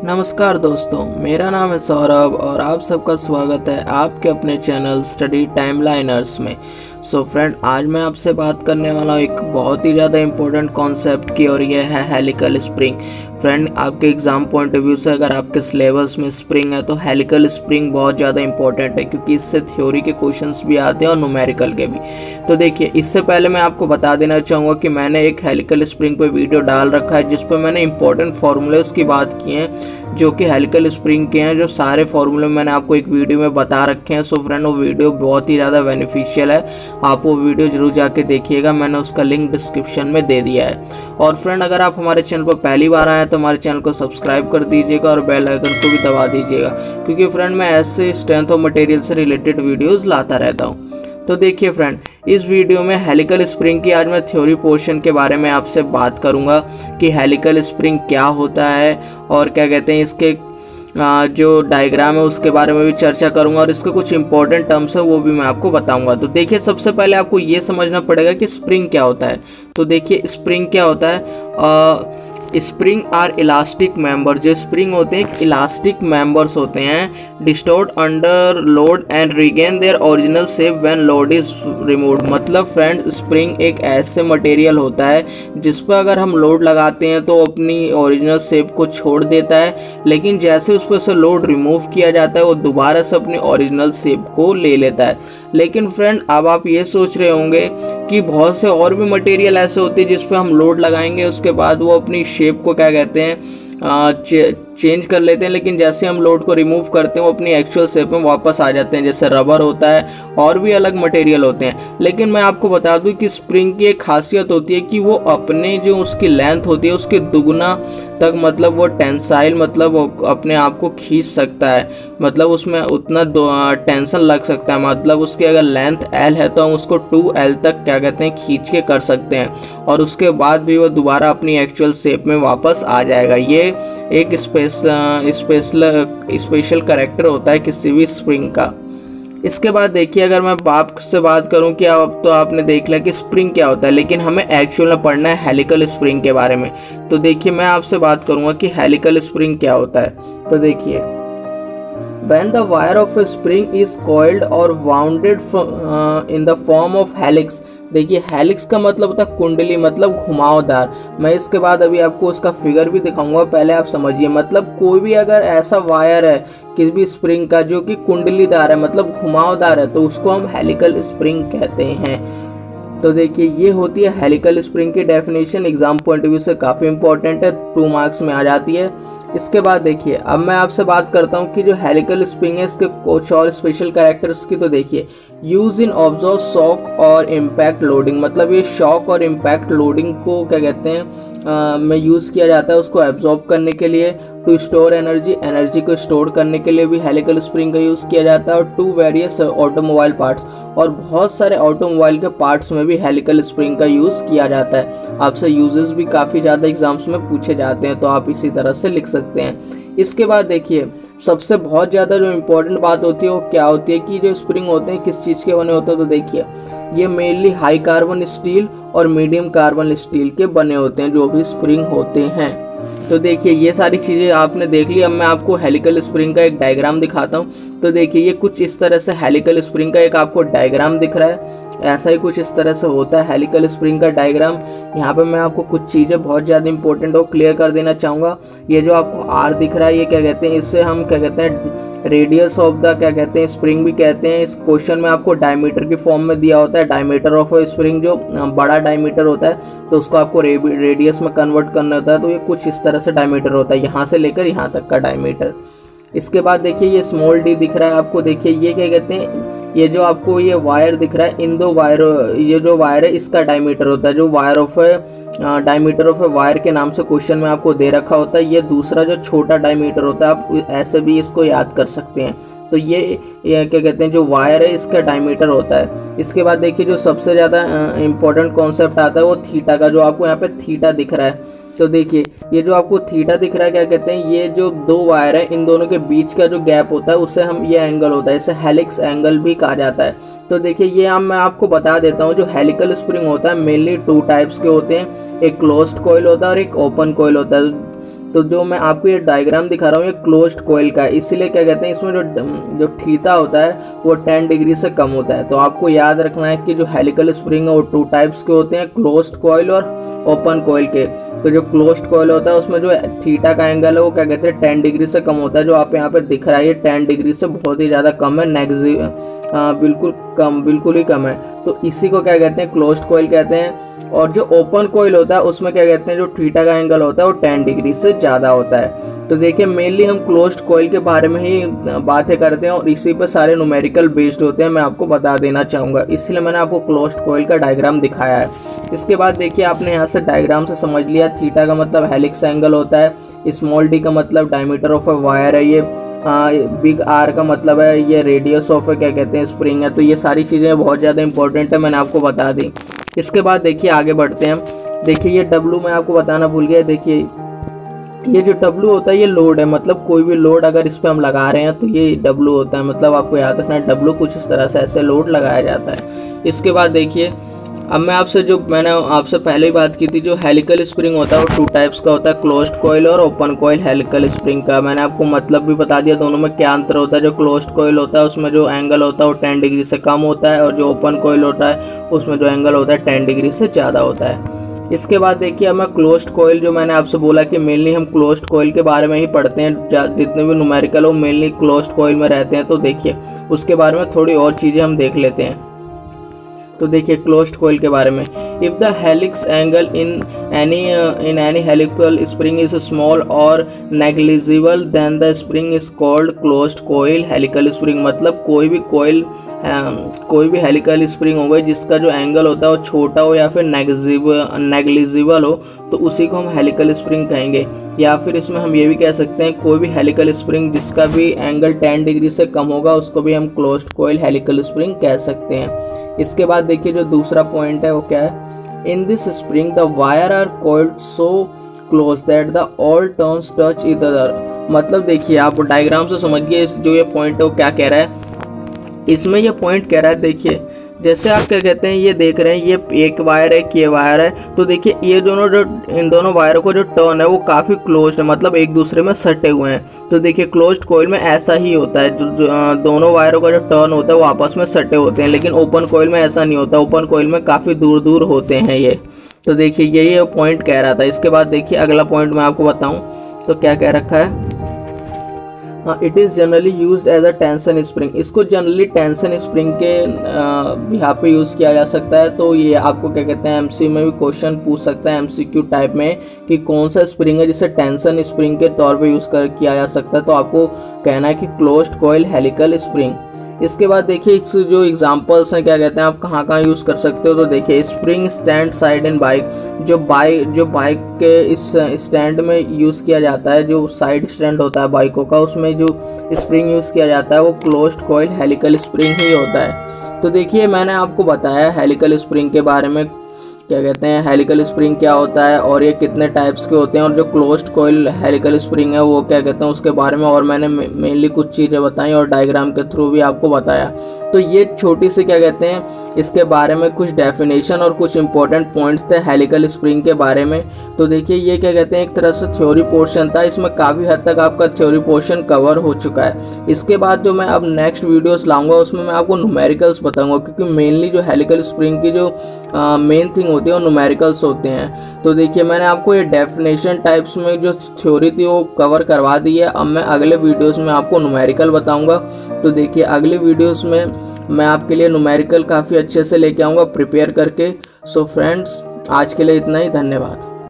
नमस्कार दोस्तों, मेरा नाम है सौरभ और आप सबका स्वागत है आपके अपने चैनल स्टडी टाइमलाइनर्स में। सो फ्रेंड, आज मैं आपसे बात करने वाला हूँ एक बहुत ही ज़्यादा इम्पोर्टेंट कॉन्सेप्ट की, और यह है हेलिकल स्प्रिंग। फ्रेंड, आपके एग्ज़ाम पॉइंट ऑफ व्यू से अगर आपके सिलेबस में स्प्रिंग है तो हेलिकल स्प्रिंग बहुत ज़्यादा इंपॉर्टेंट है, क्योंकि इससे थ्योरी के क्वेश्चंस भी आते हैं और न्यूमेरिकल के भी। तो देखिए, इससे पहले मैं आपको बता देना चाहूँगा कि मैंने एक हेलिकल स्प्रिंग पर वीडियो डाल रखा है जिस पर मैंने इंपॉर्टेंट फार्मूलेस की बात की है जो कि हेलिकल स्प्रिंग के हैं। जो सारे फार्मूले मैंने आपको एक वीडियो में बता रखे हैं। सो फ्रेंड, वो वीडियो बहुत ही ज़्यादा बेनिफिशियल है, आप वो वीडियो जरूर जाके देखिएगा। मैंने उसका लिंक डिस्क्रिप्शन में दे दिया है। और फ्रेंड, अगर आप हमारे चैनल पर पहली बार आए हैं तो हमारे चैनल को सब्सक्राइब कर दीजिएगा और बेल आइकन को भी दबा दीजिएगा, क्योंकि फ्रेंड मैं ऐसे स्ट्रेंथ ऑफ मटेरियल से रिलेटेड वीडियोज़ लाता रहता हूँ। तो देखिए फ्रेंड, इस वीडियो में हेलिकल स्प्रिंग की आज मैं थ्योरी पोर्शन के बारे में आपसे बात करूंगा कि हेलिकल स्प्रिंग क्या होता है, और क्या कहते हैं इसके जो डायग्राम है उसके बारे में भी चर्चा करूंगा, और इसके कुछ इंपॉर्टेंट टर्म्स है वो भी मैं आपको बताऊंगा। तो देखिए, सबसे पहले आपको ये समझना पड़ेगा कि स्प्रिंग क्या होता है। तो देखिए, स्प्रिंग क्या होता है। Spring are elastic member. जो स्प्रिंग होते हैं इलास्टिक मेंबर्स होते हैं, distort under load and regain their original shape when load is removed. मतलब फ्रेंड्स, स्प्रिंग एक ऐसे मटेरियल होता है जिस पर अगर हम लोड लगाते हैं तो अपनी ओरिजिनल शेप को छोड़ देता है, लेकिन जैसे उस पर से लोड रिमूव किया जाता है वो दोबारा से अपनी ओरिजिनल शेप को ले लेता है। लेकिन फ्रेंड, अब आप ये सोच रहे होंगे कि बहुत से और भी मटेरियल ऐसे होते हैं जिस पर हम लोड लगाएंगे उसके बाद वो अपनी शेप को क्या कहते हैं चेंज कर लेते हैं, लेकिन जैसे हम लोड को रिमूव करते हैं वो अपनी एक्चुअल शेप में वापस आ जाते हैं। जैसे रबर होता है और भी अलग मटेरियल होते हैं। लेकिन मैं आपको बता दूं कि स्प्रिंग की एक खासियत होती है कि वो अपने जो उसकी लेंथ होती है उसके दुगना तक, मतलब वो टेंसाइल, मतलब अपने आप को खींच सकता है। मतलब उसमें उतना टेंशन लग सकता है। मतलब उसकी अगर लेंथ L है तो हम उसको 2L तक क्या कहते हैं खींच के कर सकते हैं, और उसके बाद भी वो दोबारा अपनी एक्चुअल शेप में वापस आ जाएगा। ये एक स्पेशल कैरेक्टर होता है किसी भी स्प्रिंग का। इसके बाद देखिए, अगर मैं आपसे बात करूं कि अब तो आपने देख लिया कि स्प्रिंग क्या होता है, लेकिन हमें एक्चुअल में पढ़ना है हेलिकल स्प्रिंग के बारे में। तो देखिए, मैं आपसे बात करूंगा कि हेलिकल स्प्रिंग क्या होता है। तो देखिए, when the wire of a spring is coiled or wounded in the form of helix। देखिए, हेलिक्स का मतलब होता है कुंडली, मतलब घुमावदार। मैं इसके बाद अभी आपको उसका फिगर भी दिखाऊंगा, पहले आप समझिए। मतलब कोई भी अगर ऐसा वायर है किसी भी स्प्रिंग का जो कि कुंडलीदार है, मतलब घुमावदार है, तो उसको हम हेलिकल स्प्रिंग कहते हैं। तो देखिए, ये होती है हेलिकल स्प्रिंग की definition. Exam point of view से काफ़ी इंपॉर्टेंट है, 2 मार्क्स में आ जाती है। इसके बाद देखिए, अब मैं आपसे बात करता हूँ कि जो हेलिकल स्प्रिंग है इसके कुछ और स्पेशल कैरेक्टर्स की। तो देखिए, यूज इन ऑब्जर्व शॉक और इम्पैक्ट लोडिंग। मतलब ये शॉक और इम्पैक्ट लोडिंग को क्या कहते हैं में यूज़ किया जाता है, उसको एब्जॉर्ब करने के लिए। टू स्टोर एनर्जी को स्टोर करने के लिए भी हेलिकल स्प्रिंग का यूज़ किया जाता है। और टू वेरियस ऑटोमोबाइल पार्ट्स, और बहुत सारे ऑटोमोबाइल के पार्ट्स में भी हेलिकल स्प्रिंग का यूज़ किया जाता है। आपसे यूजेस भी काफ़ी ज़्यादा एग्जाम्स में पूछे जाते हैं, तो आप इसी तरह से लिख सकते हैं। इसके बाद देखिए, सबसे बहुत ज़्यादा जो इम्पोर्टेंट बात होती है वो क्या होती है कि जो स्प्रिंग होते हैं किस चीज़ के बने होते हैं। तो देखिए, ये मेनली हाई कार्बन स्टील और मीडियम कार्बन स्टील के बने होते हैं जो भी स्प्रिंग होते हैं। तो देखिए, ये सारी चीज़ें आपने देख ली। अब मैं आपको हेलिकल स्प्रिंग का एक डायग्राम दिखाता हूँ। तो देखिए, ये कुछ इस तरह से हेलिकल स्प्रिंग का एक आपको डायग्राम दिख रहा है। ऐसा ही कुछ इस तरह से होता है हेलिकल स्प्रिंग का डायग्राम। यहाँ पे मैं आपको कुछ चीज़ें बहुत ज़्यादा इंपॉर्टेंट और क्लियर कर देना चाहूँगा। ये जो आपको R दिख रहा है, ये क्या कहते हैं, इससे हम क्या कहते हैं रेडियस ऑफ द क्या कहते हैं स्प्रिंग भी कहते हैं। इस क्वेश्चन में आपको डायमीटर की फॉर्म में दिया होता है। डायमीटर ऑफ स्प्रिंग, जो बड़ा डायमीटर होता है तो उसको आपको रेडियस में कन्वर्ट करना होता है। तो ये कुछ इस तरह से डायमीटर होता है, यहाँ से लेकर यहाँ तक का डायमीटर। इसके बाद देखिए, ये स्मॉल d दिख रहा है आपको। देखिए, ये क्या कहते हैं, ये जो आपको ये वायर दिख रहा है, इन दो वायर, ये जो वायर है इसका डायमीटर होता है। जो wire of diameter of a wire के नाम से क्वेश्चन में आपको दे रखा होता है। ये दूसरा जो छोटा डायमीटर होता है, आप ऐसे भी इसको याद कर सकते हैं। तो ये क्या कहते हैं, जो वायर है इसका डायमीटर होता है। इसके बाद देखिए, जो सबसे ज़्यादा इंपॉर्टेंट कॉन्सेप्ट आता है वो थीटा का, जो आपको यहाँ पे थीटा दिख रहा है। तो देखिए, ये जो आपको थीटा दिख रहा है, क्या कहते हैं, ये जो दो वायर है इन दोनों के बीच का जो गैप होता है उससे हम ये एंगल होता है, इसे हेलिक्स एंगल भी कहा जाता है। तो देखिए, ये मैं आपको बता देता हूँ, जो हेलिकल स्प्रिंग होता है मेनली 2 टाइप्स के होते हैं। एक क्लोज्ड कॉइल होता है और एक ओपन कॉइल होता है। तो जो मैं आपको ये डायग्राम दिखा रहा हूँ ये क्लोज्ड कॉइल का है, इसीलिए क्या कहते हैं इसमें जो थीटा होता है वो 10 डिग्री से कम होता है। तो आपको याद रखना है कि जो हेलिकल स्प्रिंग है वो 2 टाइप्स के होते हैं, क्लोज्ड कॉइल और ओपन कॉइल के। तो जो क्लोज्ड कॉइल होता है उसमें जो थीटा का एंगल है वो क्या कहते हैं 10 डिग्री से कम होता है, जो आप यहाँ पे दिख रहा है ये 10 डिग्री से बहुत ही ज़्यादा कम है, बिल्कुल ही कम है। तो इसी को क्या कहते हैं क्लोज्ड कॉइल कहते हैं। और जो ओपन कॉइल होता है उसमें क्या कहते हैं जो थीटा का एंगल होता है वो 10 डिग्री से ज़्यादा होता है। तो देखिए मेनली हम क्लोज्ड कॉइल के बारे में ही बातें करते हैं और इसी पर सारे न्यूमेरिकल बेस्ड होते हैं, मैं आपको बता देना चाहूँगा, इसलिए मैंने आपको क्लोज्ड कॉइल का डायग्राम दिखाया है। इसके बाद देखिए आपने यहाँ से डायग्राम से समझ लिया थीटा का मतलब हेलिक्स एंगल होता है, स्मॉल डी का मतलब डायमीटर ऑफ अ वायर है, ये बिग आर का मतलब है ये रेडियस ऑफ क्या कहते हैं स्प्रिंग है। तो ये सारी चीज़ें बहुत ज़्यादा इंपॉर्टेंट है, मैंने आपको बता दी। इसके बाद देखिए आगे बढ़ते हैं। देखिए ये डब्लू मैं आपको बताना भूल गया। देखिए ये जो डब्लू होता है ये लोड है, मतलब कोई भी लोड अगर इस पर हम लगा रहे हैं तो ये डब्लू होता है, मतलब आपको याद रखना है डब्लू कुछ इस तरह से ऐसे लोड लगाया जाता है। इसके बाद देखिए अब मैं आपसे जो मैंने आपसे पहले ही बात की थी, जो हेलिकल स्प्रिंग होता है वो 2 टाइप्स का होता है, क्लोज्ड कॉइल और ओपन कॉइल हेलिकल स्प्रिंग का। मैंने आपको मतलब भी बता दिया दोनों में क्या अंतर होता है। जो क्लोज्ड कॉइल होता है उसमें जो एंगल होता है वो 10 डिग्री से कम होता है, और जो ओपन कॉइल होता है उसमें जो एंगल होता है 10 डिग्री से ज़्यादा होता है। इसके बाद देखिए अब मैं क्लोज्ड कॉइल, जो मैंने आपसे बोला कि मेनली हम क्लोज्ड कॉइल के बारे में ही पढ़ते हैं, जितने भी न्यूमेरिकल हो मेनली क्लोज्ड कॉइल में रहते हैं। तो देखिए उसके बारे में थोड़ी और चीज़ें हम देख लेते हैं। तो देखिए क्लोज्ड कॉइल के बारे में, if the helix angle in any helical spring is small और negligible then the spring is called closed coil helical spring. मतलब कोई भी हेलिकल स्प्रिंग हो गई जिसका जो एंगल होता है वो छोटा हो या फिर नेग्लिजिबल हो तो उसी को हम हेलिकल स्प्रिंग कहेंगे। या फिर इसमें हम ये भी कह सकते हैं कोई भी हेलिकल स्प्रिंग जिसका भी एंगल 10 डिग्री से कम होगा उसको भी हम क्लोज्ड कॉइल हेलिकल स्प्रिंग कह सकते हैं। इसके बाद देखिए जो दूसरा पॉइंट है वो क्या है, in this spring the wire are coiled so close that the all turns touch each other. मतलब देखिए आप डायग्राम से समझिए जो ये पॉइंट है वो क्या कह रहा है। इसमें ये पॉइंट कह रहा है, देखिए जैसे आप क्या कहते हैं ये देख रहे हैं ये एक वायर है कि ये वायर है, तो देखिए ये दोनों जो इन दोनों वायरों को जो टर्न है वो काफ़ी क्लोज्ड है, मतलब एक दूसरे में सटे हुए हैं। तो देखिए क्लोज्ड कॉइल में ऐसा ही होता है, जो दोनों वायरों का जो टर्न होता है वो आपस में सटे होते हैं, लेकिन ओपन कॉइल में ऐसा नहीं होता, ओपन कॉइल में काफ़ी दूर दूर होते हैं ये। तो देखिए यही पॉइंट कह रहा था। इसके बाद देखिए अगला पॉइंट मैं आपको बताऊँ तो क्या कह रखा है, it is generally used as a tension spring. इसको जनरली टेंशन स्प्रिंग के यहाँ पे यूज़ किया जा सकता है। तो ये आपको क्या कहते हैं एमसी में भी क्वेश्चन पूछ सकता है एमसीक्यू टाइप में कि कौन सा स्प्रिंग है जिसे टेंशन स्प्रिंग के तौर पे यूज़ किया जा सकता है। तो आपको कहना है कि क्लोज्ड कॉइल हेलिकल स्प्रिंग। इसके बाद देखिए जो एग्जांपल्स हैं क्या कहते हैं आप कहाँ कहाँ यूज़ कर सकते हो। तो देखिए स्प्रिंग स्टैंड साइड इन बाइक, जो बाइक के इस स्टैंड में यूज़ किया जाता है, जो साइड स्टैंड होता है बाइकों का उसमें जो स्प्रिंग यूज़ किया जाता है वो क्लोज्ड कॉइल हेलिकल स्प्रिंग ही होता है। तो देखिए मैंने आपको बताया हेलिकल स्प्रिंग के बारे में, क्या कहते हैं हेलिकल स्प्रिंग क्या होता है और ये कितने टाइप्स के होते हैं, और जो क्लोज्ड कॉइल हेलिकल स्प्रिंग है वो क्या कहते हैं उसके बारे में, और मैंने मेनली कुछ चीज़ें बताई और डायग्राम के थ्रू भी आपको बताया। तो ये छोटी सी क्या कहते हैं इसके बारे में कुछ डेफिनेशन और कुछ इंपॉर्टेंट पॉइंट्स थे हेलिकल स्प्रिंग के बारे में। तो देखिए ये क्या कहते हैं एक तरह से थ्योरी पोर्शन था, इसमें काफ़ी हद तक आपका थ्योरी पोर्शन कवर हो चुका है। इसके बाद जो मैं अब नेक्स्ट वीडियोस लाऊंगा उसमें मैं आपको न्यूमेरिकल्स बताऊंगा, क्योंकि मेनली जो हेलिकल स्प्रिंग की जो मेन थिंग होती है वो न्यूमेरिकल्स होते हैं। तो देखिए मैंने आपको ये डेफिनेशन टाइप्स में जो थ्योरी थी वो कवर करवा दी है। अब मैं अगले वीडियोस में आपको न्यूमेरिकल बताऊंगा। तो देखिए अगले वीडियोस में मैं आपके लिए न्यूमेरिकल काफ़ी अच्छे से लेके आऊँगा प्रिपेयर करके। सो फ्रेंड्स आज के लिए इतना ही, धन्यवाद।